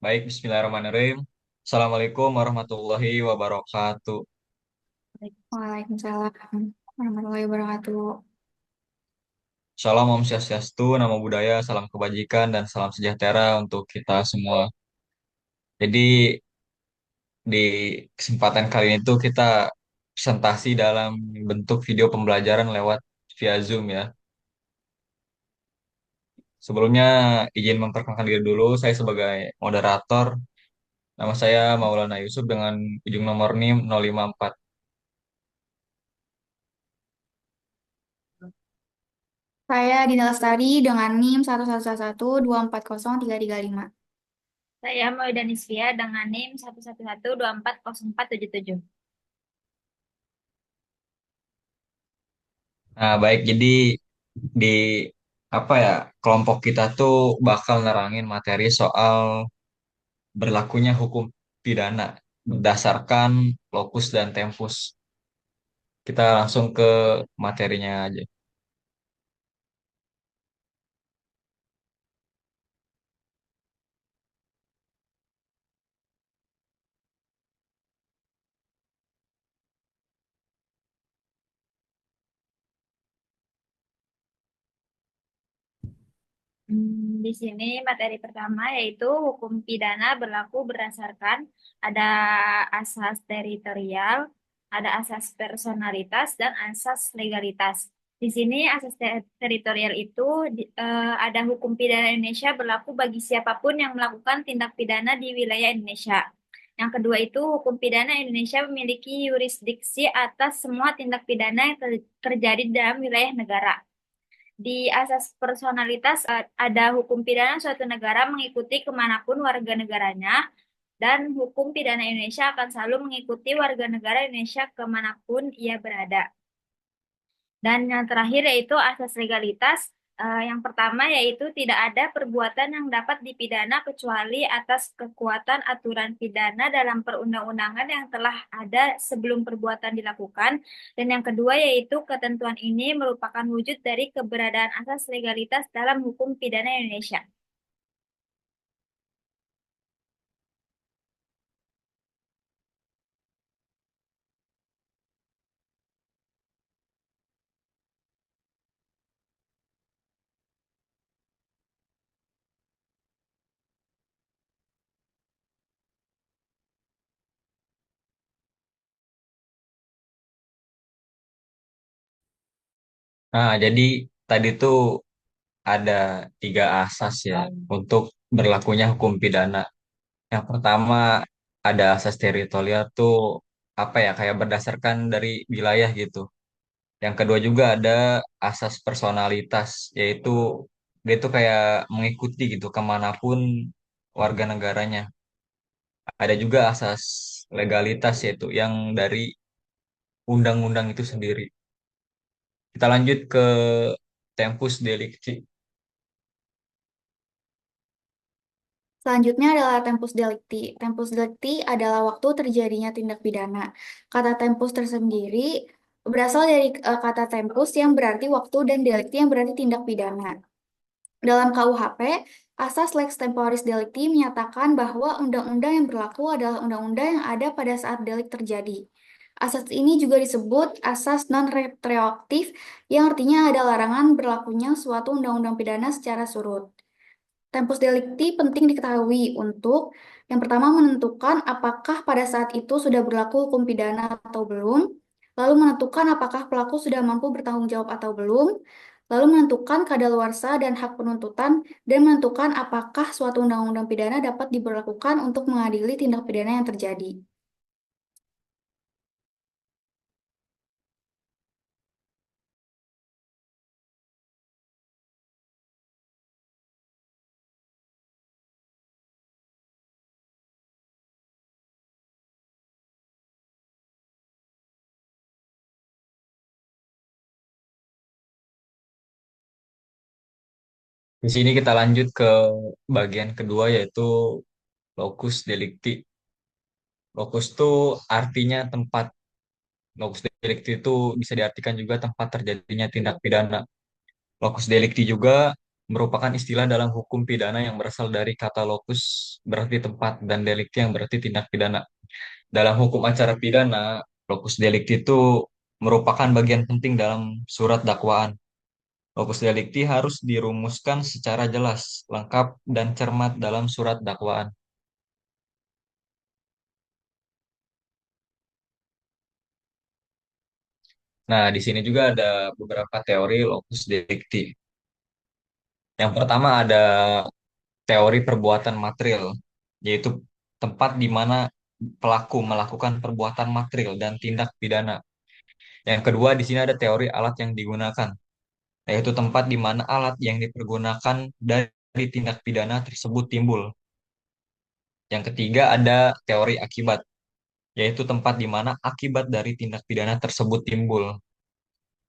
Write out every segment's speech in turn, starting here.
Baik, Bismillahirrahmanirrahim. Assalamualaikum warahmatullahi wabarakatuh. Waalaikumsalam warahmatullahi wabarakatuh. Salam Om Swastiastu, Namo Buddhaya, salam kebajikan, dan salam sejahtera untuk kita semua. Jadi, di kesempatan kali ini tuh kita presentasi dalam bentuk video pembelajaran lewat via Zoom ya. Sebelumnya, izin memperkenalkan diri dulu, saya sebagai moderator. Nama saya Maulana Yusuf dengan ujung nomor NIM 054. Saya Dina Lestari dengan NIM 11112403355. Saya Mauida Nisfia dengan NIM 111240477. Nah, baik, jadi di apa ya kelompok kita tuh bakal nerangin materi soal berlakunya hukum pidana berdasarkan lokus dan tempus. Kita langsung ke materinya aja. Di sini materi pertama yaitu hukum pidana berlaku berdasarkan ada asas teritorial, ada asas personalitas, dan asas legalitas. Di sini asas teritorial itu ada hukum pidana Indonesia berlaku bagi siapapun yang melakukan tindak pidana di wilayah Indonesia. Yang kedua itu hukum pidana Indonesia memiliki yurisdiksi atas semua tindak pidana yang terjadi dalam wilayah negara. Di asas personalitas ada hukum pidana suatu negara mengikuti kemanapun warga negaranya, dan hukum pidana Indonesia akan selalu mengikuti warga negara Indonesia kemanapun ia berada. Dan yang terakhir yaitu asas legalitas. Yang pertama yaitu tidak ada perbuatan yang dapat dipidana kecuali atas kekuatan aturan pidana dalam perundang-undangan yang telah ada sebelum perbuatan dilakukan. Dan yang kedua yaitu ketentuan ini merupakan wujud dari keberadaan asas legalitas dalam hukum pidana Indonesia. Nah, jadi tadi tuh ada tiga asas ya untuk berlakunya hukum pidana. Yang pertama ada asas teritorial tuh apa ya kayak berdasarkan dari wilayah gitu. Yang kedua juga ada asas personalitas, yaitu dia tuh kayak mengikuti gitu kemanapun warga negaranya. Ada juga asas legalitas, yaitu yang dari undang-undang itu sendiri. Kita lanjut ke tempus delicti. Selanjutnya adalah tempus delicti. Tempus delicti adalah waktu terjadinya tindak pidana. Kata tempus tersendiri berasal dari kata tempus yang berarti waktu dan delikti yang berarti tindak pidana. Dalam KUHP, asas lex temporis delicti menyatakan bahwa undang-undang yang berlaku adalah undang-undang yang ada pada saat delik terjadi. Asas ini juga disebut asas non-retroaktif, yang artinya ada larangan berlakunya suatu undang-undang pidana secara surut. Tempus delicti penting diketahui untuk yang pertama menentukan apakah pada saat itu sudah berlaku hukum pidana atau belum, lalu menentukan apakah pelaku sudah mampu bertanggung jawab atau belum, lalu menentukan kadaluarsa dan hak penuntutan, dan menentukan apakah suatu undang-undang pidana dapat diberlakukan untuk mengadili tindak pidana yang terjadi. Di sini kita lanjut ke bagian kedua, yaitu locus delicti. Locus itu artinya tempat. Locus delicti itu bisa diartikan juga tempat terjadinya tindak pidana. Locus delicti juga merupakan istilah dalam hukum pidana yang berasal dari kata locus berarti tempat dan delicti yang berarti tindak pidana. Dalam hukum acara pidana, locus delicti itu merupakan bagian penting dalam surat dakwaan. Locus delicti harus dirumuskan secara jelas, lengkap, dan cermat dalam surat dakwaan. Nah, di sini juga ada beberapa teori locus delicti. Yang pertama ada teori perbuatan material, yaitu tempat di mana pelaku melakukan perbuatan material dan tindak pidana. Yang kedua, di sini ada teori alat yang digunakan, yaitu tempat di mana alat yang dipergunakan dari tindak pidana tersebut timbul. Yang ketiga, ada teori akibat, yaitu tempat di mana akibat dari tindak pidana tersebut timbul.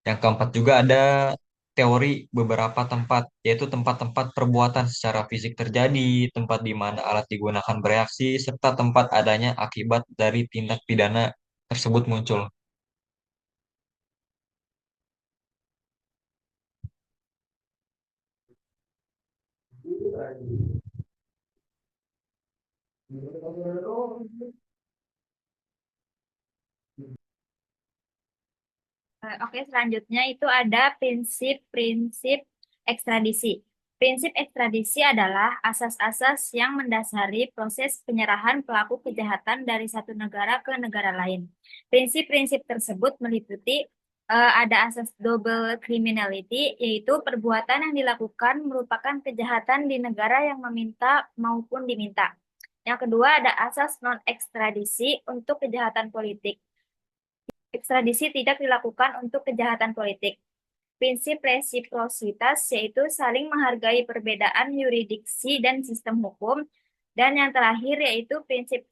Yang keempat juga ada teori beberapa tempat, yaitu tempat-tempat perbuatan secara fisik terjadi, tempat di mana alat digunakan bereaksi, serta tempat adanya akibat dari tindak pidana tersebut muncul. Oke, selanjutnya itu ada prinsip-prinsip ekstradisi. Prinsip ekstradisi adalah asas-asas yang mendasari proses penyerahan pelaku kejahatan dari satu negara ke negara lain. Prinsip-prinsip tersebut meliputi ada asas double criminality, yaitu perbuatan yang dilakukan merupakan kejahatan di negara yang meminta maupun diminta. Yang kedua ada asas non-ekstradisi untuk kejahatan politik. Ekstradisi tidak dilakukan untuk kejahatan politik. Prinsip resiprositas yaitu saling menghargai perbedaan yurisdiksi dan sistem hukum. Dan yang terakhir yaitu prinsip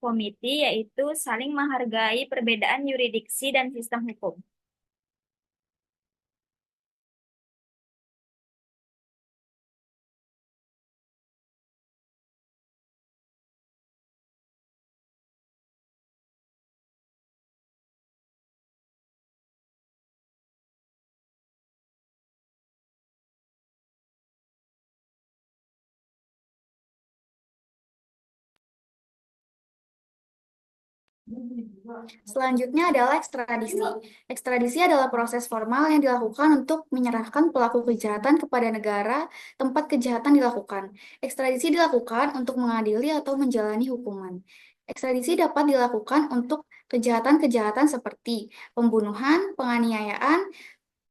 komiti yaitu saling menghargai perbedaan yurisdiksi dan sistem hukum. Selanjutnya adalah ekstradisi. Ekstradisi adalah proses formal yang dilakukan untuk menyerahkan pelaku kejahatan kepada negara tempat kejahatan dilakukan. Ekstradisi dilakukan untuk mengadili atau menjalani hukuman. Ekstradisi dapat dilakukan untuk kejahatan-kejahatan seperti pembunuhan, penganiayaan,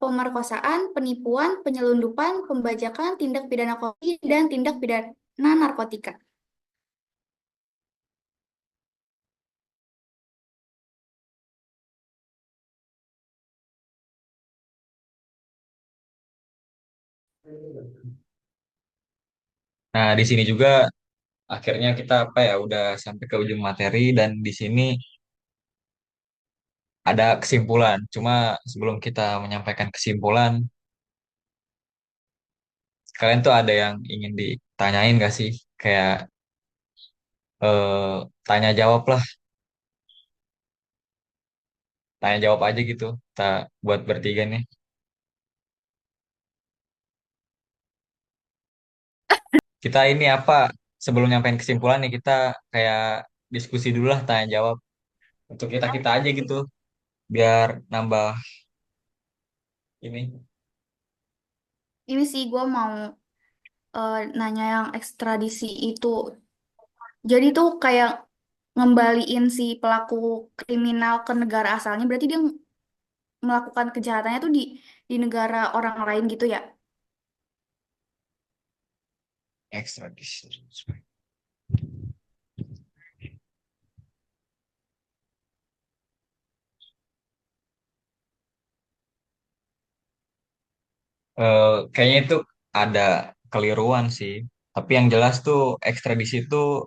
pemerkosaan, penipuan, penyelundupan, pembajakan, tindak pidana korupsi, dan tindak pidana narkotika. Nah, di sini juga akhirnya kita apa ya udah sampai ke ujung materi dan di sini ada kesimpulan. Cuma sebelum kita menyampaikan kesimpulan, kalian tuh ada yang ingin ditanyain gak sih? Kayak tanya jawab lah, tanya jawab aja gitu. Kita buat bertiga nih. Kita ini apa? Sebelum nyampein kesimpulan nih kita kayak diskusi dulu lah, tanya jawab untuk kita kita aja gitu, biar nambah ini. Ini sih gue mau nanya yang ekstradisi itu. Jadi tuh kayak ngembaliin si pelaku kriminal ke negara asalnya, berarti dia melakukan kejahatannya tuh di negara orang lain gitu ya. Ekstradisi. Kayaknya itu ada keliruan sih. Tapi yang jelas tuh ekstradisi itu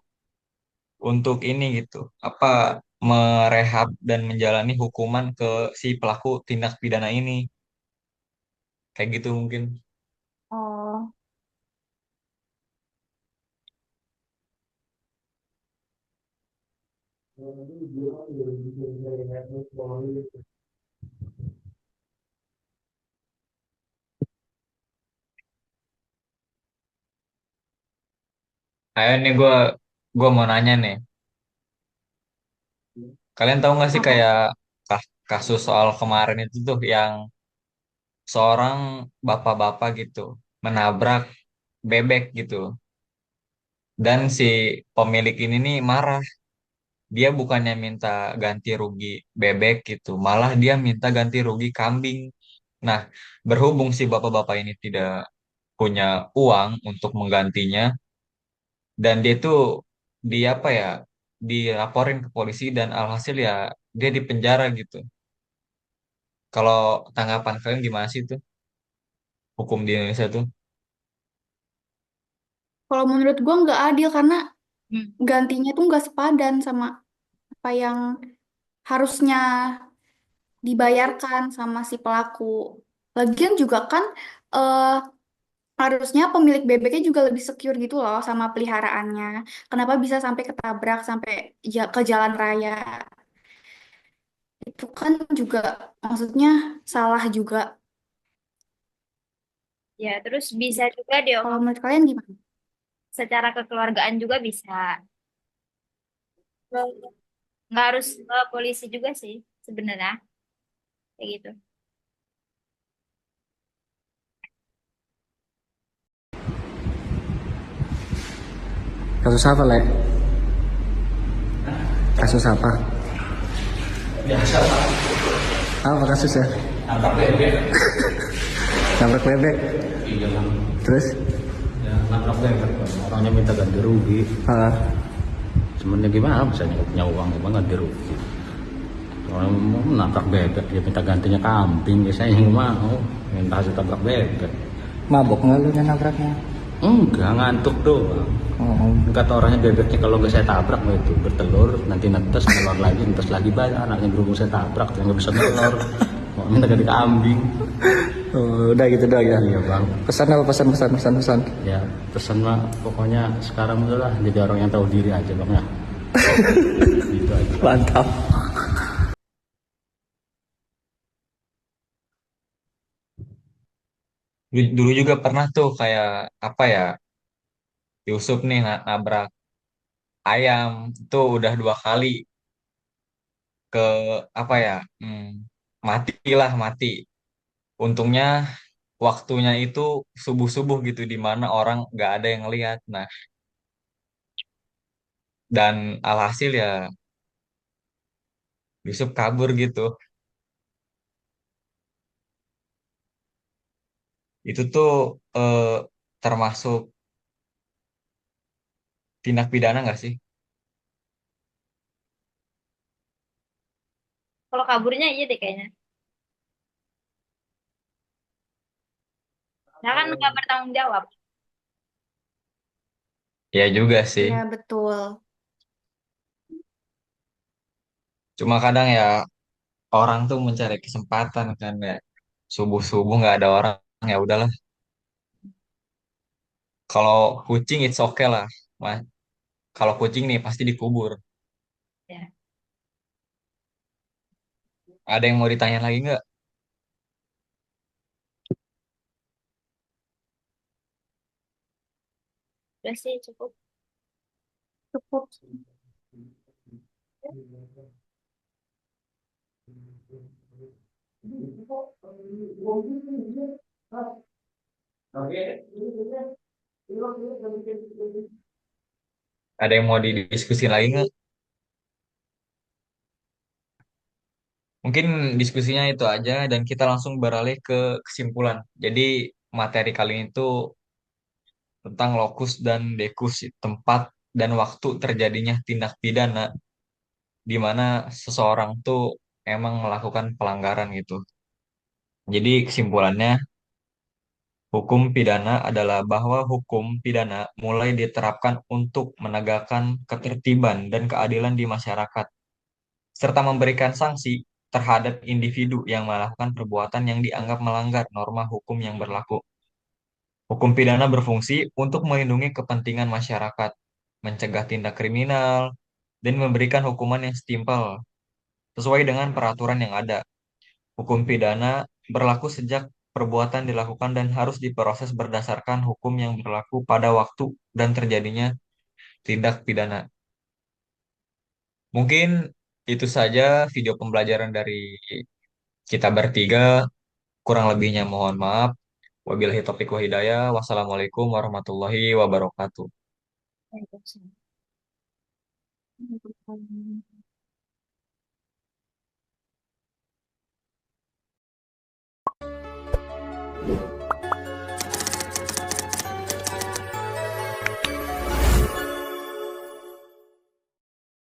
untuk ini gitu, apa merehab dan menjalani hukuman ke si pelaku tindak pidana ini. Kayak gitu mungkin. Oh, Ayo nih gue mau nanya nih. Kalian tahu nggak sih Apa? kayak kasus soal kemarin itu tuh yang seorang bapak-bapak gitu menabrak bebek gitu. Dan si pemilik ini nih marah. Dia bukannya minta ganti rugi bebek gitu, malah dia minta ganti rugi kambing. Nah, berhubung si bapak-bapak ini tidak punya uang untuk menggantinya, dan dia tuh di apa ya, dilaporin ke polisi dan alhasil ya dia dipenjara gitu. Kalau tanggapan kalian gimana sih itu hukum di Indonesia tuh? Kalau menurut gue nggak adil karena Hmm. gantinya tuh nggak sepadan sama apa yang harusnya dibayarkan sama si pelaku. Lagian juga kan eh, harusnya pemilik bebeknya juga lebih secure gitu loh sama peliharaannya. Kenapa bisa sampai ketabrak sampai ke jalan raya? Itu kan juga maksudnya salah juga. Ya, terus bisa juga Kalau diomong menurut kalian gimana? secara kekeluargaan juga bisa. Nggak harus ke polisi juga sih sebenarnya kayak gitu. Kasus apa, Le? Kasus apa? Apa kasusnya? Nangkap bebek. Nabrak bebek. Iya bang. Terus? Ya, nangkap bebek bang. Orangnya minta ganti rugi. Ah, Sebenarnya gimana bisa punya uang gimana ganti rugi. Orang mau nangkap bebek dia minta gantinya kambing. Ya saya nggak mau. Minta hasil tabrak bebek. mabok nggak lu nabraknya? Enggak, ngantuk doang. Oh, Kata orangnya bebeknya kalau nggak saya tabrak mah itu bertelur, nanti netes, telur lagi, netes lagi banyak anaknya berhubung saya tabrak, dia nggak bisa telur. Mau minta ganti kambing. oh, udah gitu doang ya. Iya bang. Pesan apa pesan? Ya pesan mah pokoknya sekarang udahlah jadi orang yang tahu diri aja bang ya. Gitu aja. Mantap. Dulu juga pernah tuh kayak apa ya, Yusuf nih nabrak ayam itu udah 2 kali ke apa ya, mati. Untungnya waktunya itu subuh-subuh gitu di mana orang nggak ada yang lihat. Nah, dan alhasil ya Yusuf kabur gitu. Itu tuh eh, termasuk tindak pidana nggak sih? Kalau kaburnya iya deh kayaknya. Nah kan nggak bertanggung jawab. Ya juga sih. Iya, betul. Cuma kadang ya orang tuh mencari kesempatan kan ya. Subuh-subuh nggak ada orang, ya udahlah. Kalau kucing it's okay lah. Mas. Kalau kucing nih pasti dikubur. Ya, Ada yang mau ditanya lagi nggak? udah sih cukup. Cukup. Ada yang mau didiskusi lagi nggak? Mungkin diskusinya itu aja dan kita langsung beralih ke kesimpulan. Jadi materi kali ini tuh tentang lokus dan dekus, tempat dan waktu terjadinya tindak pidana di mana seseorang tuh emang melakukan pelanggaran gitu. Jadi kesimpulannya, hukum pidana adalah bahwa hukum pidana mulai diterapkan untuk menegakkan ketertiban dan keadilan di masyarakat, serta memberikan sanksi terhadap individu yang melakukan perbuatan yang dianggap melanggar norma hukum yang berlaku. Hukum pidana berfungsi untuk melindungi kepentingan masyarakat, mencegah tindak kriminal, dan memberikan hukuman yang setimpal sesuai dengan peraturan yang ada. Hukum pidana berlaku sejak perbuatan dilakukan dan harus diproses berdasarkan hukum yang berlaku pada waktu dan terjadinya tindak pidana. Mungkin itu saja video pembelajaran dari kita bertiga. Kurang lebihnya mohon maaf. Wabillahi taufiq wa hidayah. Wassalamualaikum warahmatullahi wabarakatuh.